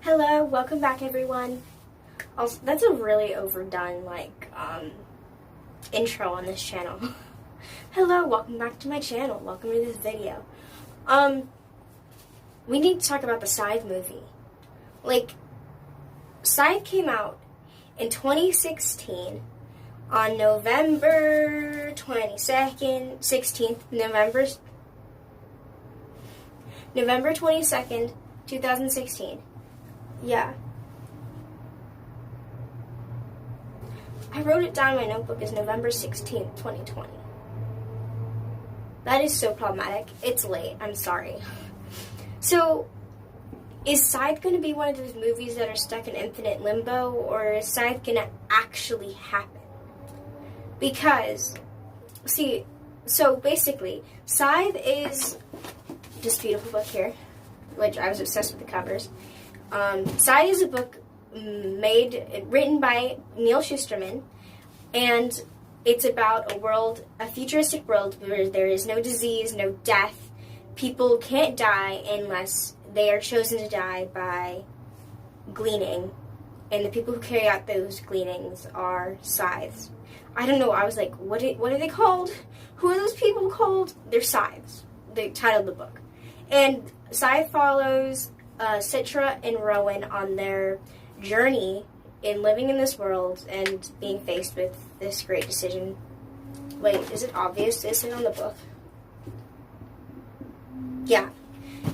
Hello, welcome back everyone. Also, that's a really overdone, intro on this channel. Hello, welcome back to my channel. Welcome to this video. We need to talk about the Scythe movie. Scythe came out in 2016 on November 22nd, 2016. Yeah. I wrote it down in my notebook as November 16th, 2020. That is so problematic. It's late. I'm sorry. So, is Scythe going to be one of those movies that are stuck in infinite limbo, or is Scythe going to actually happen? Because, so basically, Scythe is this beautiful book here, which I was obsessed with the covers. Scythe is a book written by Neal Shusterman, and it's about a futuristic world where there is no disease, no death. People can't die unless they are chosen to die by gleaning, and the people who carry out those gleanings are scythes. I don't know, I was like, what are they called? Who are those people called? They're scythes. They titled the book. And Scythe follows Citra and Rowan on their journey in living in this world and being faced with this great decision. Wait, is it obvious? Is it on the book? Yeah.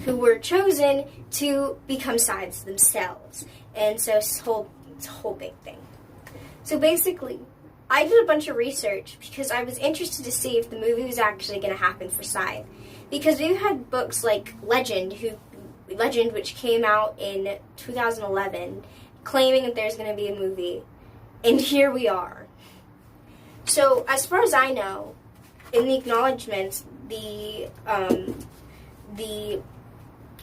Who were chosen to become scythes themselves. And so it's a whole big thing. So basically, I did a bunch of research because I was interested to see if the movie was actually going to happen for Scythe. Because we've had books like Legend, which came out in 2011, claiming that there's going to be a movie, and here we are. So, as far as I know, in the acknowledgments, the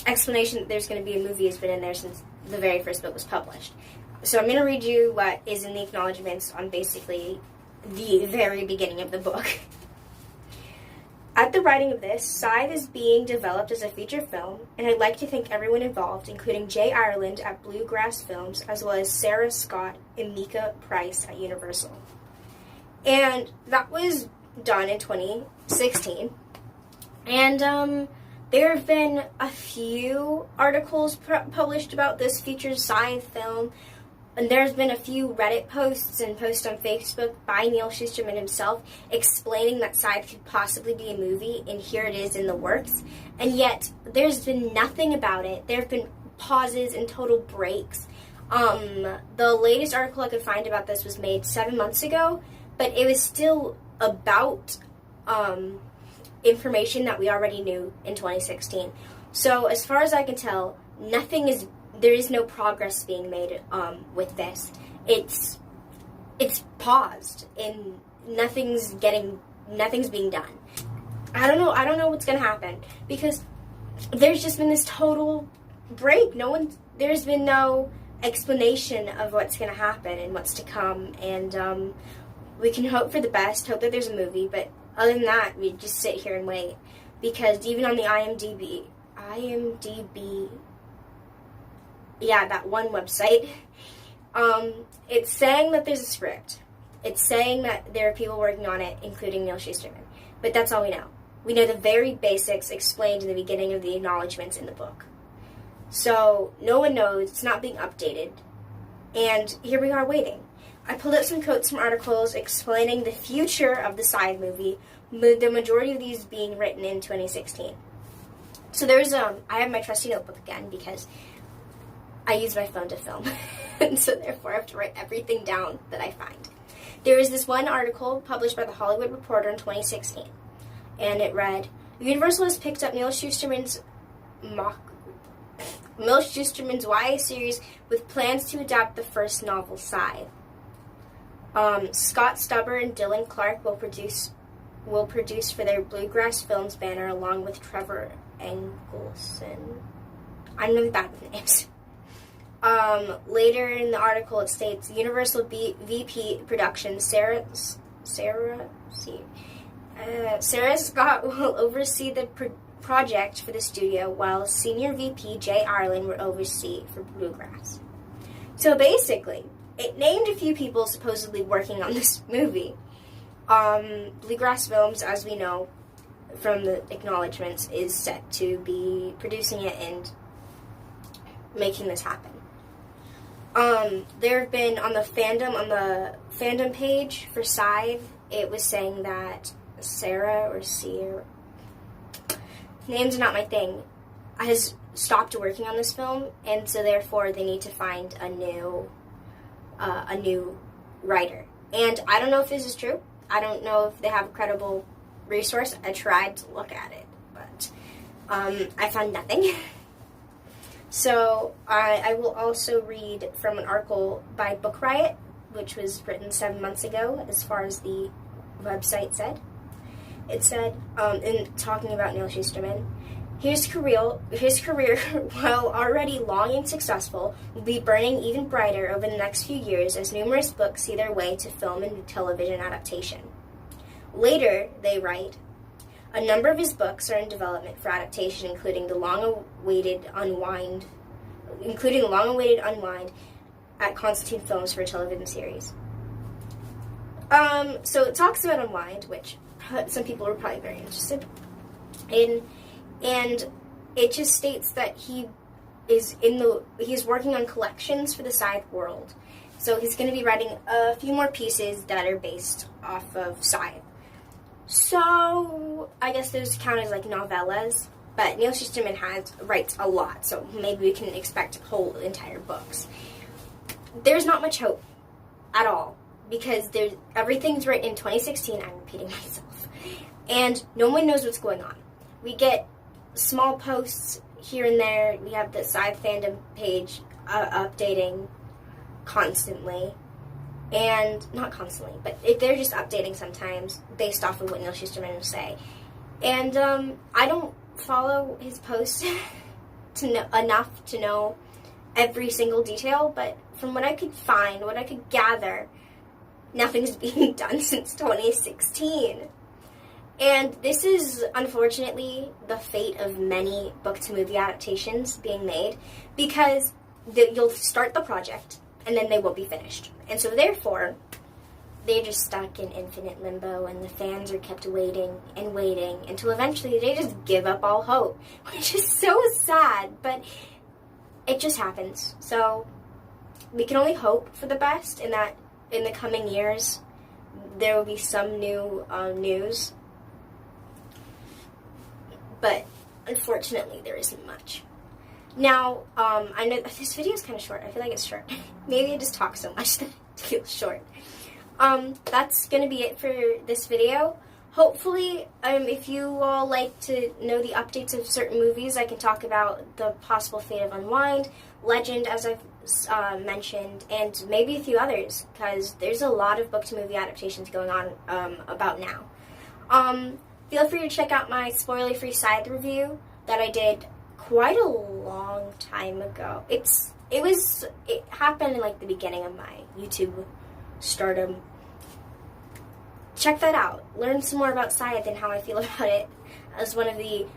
explanation that there's going to be a movie has been in there since the very first book was published. So I'm going to read you what is in the acknowledgments on basically the very beginning of the book. At the writing of this, Scythe is being developed as a feature film, and I'd like to thank everyone involved, including Jay Ireland at Bluegrass Films, as well as Sarah Scott and Mika Price at Universal. And that was done in 2016. And there have been a few articles published about this future Scythe film. And there's been a few Reddit posts and posts on Facebook by Neal Shusterman himself explaining that Scythe could possibly be a movie, and here it is in the works. And yet, there's been nothing about it. There have been pauses and total breaks. The latest article I could find about this was made 7 months ago, but it was still about information that we already knew in 2016. So, as far as I can tell, there is no progress being made with this. It's paused, and nothing's being done. I don't know what's gonna happen, because there's just been this total break. There's been no explanation of what's gonna happen and what's to come, and we can hope for the best, hope that there's a movie, but other than that, we just sit here and wait, because even on the IMDb, yeah, that one website, it's saying that there's a script. It's saying that there are people working on it, including Neal Shusterman. But that's all we know. We know the very basics explained in the beginning of the acknowledgments in the book. So, no one knows. It's not being updated. And here we are waiting. I pulled up some quotes from articles explaining the future of the Scythe movie, the majority of these being written in 2016. So there's, I have my trusty notebook again, because I use my phone to film, and so therefore I have to write everything down that I find. There is this one article published by The Hollywood Reporter in 2016, and it read, Universal has picked up Neal Shusterman's YA series with plans to adapt the first novel, Scythe. Scott Stubber and Dylan Clark will produce for their Bluegrass Films banner, along with Trevor Engelson. I'm really bad with names. Later in the article, it states Universal VP Productions Sarah Scott will oversee the project for the studio while Senior VP Jay Ireland were overseas for Bluegrass. So basically, it named a few people supposedly working on this movie. Bluegrass Films, as we know from the acknowledgments, is set to be producing it and making this happen. There have been on the fandom page for Scythe, it was saying that Sarah or Sierra, names are not my thing, has stopped working on this film, and so therefore they need to find a new writer. And I don't know if this is true. I don't know if they have a credible resource. I tried to look at it, but I found nothing. So I will also read from an article by Book Riot, which was written 7 months ago, as far as the website said. It said, in talking about Neal Shusterman, his career, while already long and successful, will be burning even brighter over the next few years as numerous books see their way to film and television adaptation. Later, they write, a number of his books are in development for adaptation, including the long-awaited Unwind at Constantine Films for a television series. So it talks about Unwind, which some people were probably very interested in, and it just states that he's working on collections for the Scythe world. So he's going to be writing a few more pieces that are based off of Scythe. So I guess those count as like novellas, but Neal Shusterman writes a lot, so maybe we can expect whole entire books. There's not much hope at all, because everything's written in 2016, I'm repeating myself, and no one knows what's going on. We get small posts here and there. We have the Scythe fandom page updating constantly, and not constantly, but they're just updating sometimes based off of what Neal Shusterman will say. And I don't follow his posts enough to know every single detail, but from what I could find, what I could gather, nothing's being done since 2016. And this is, unfortunately, the fate of many book-to-movie adaptations being made, because you'll start the project, and then they won't be finished. And so, therefore, they're just stuck in infinite limbo, and the fans are kept waiting and waiting until eventually they just give up all hope, which is so sad, but it just happens. So, we can only hope for the best, and that in the coming years, there will be some new news. But, unfortunately, there isn't much. Now, I know this video is kind of short. I feel like it's short. Maybe I just talk so much that it feels short. That's going to be it for this video. Hopefully, if you all like to know the updates of certain movies, I can talk about the possible fate of Unwind, Legend, as I've mentioned, and maybe a few others, because there's a lot of book-to-movie adaptations going on about now. Feel free to check out my spoiler-free Scythe review that I did quite a long time ago. It happened in like the beginning of my YouTube stardom. Check that out. Learn some more about Scythe and how I feel about it, as one of the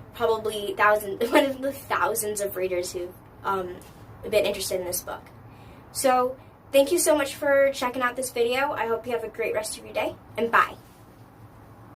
thousands of readers who've been interested in this book. So, thank you so much for checking out this video. I hope you have a great rest of your day, and bye.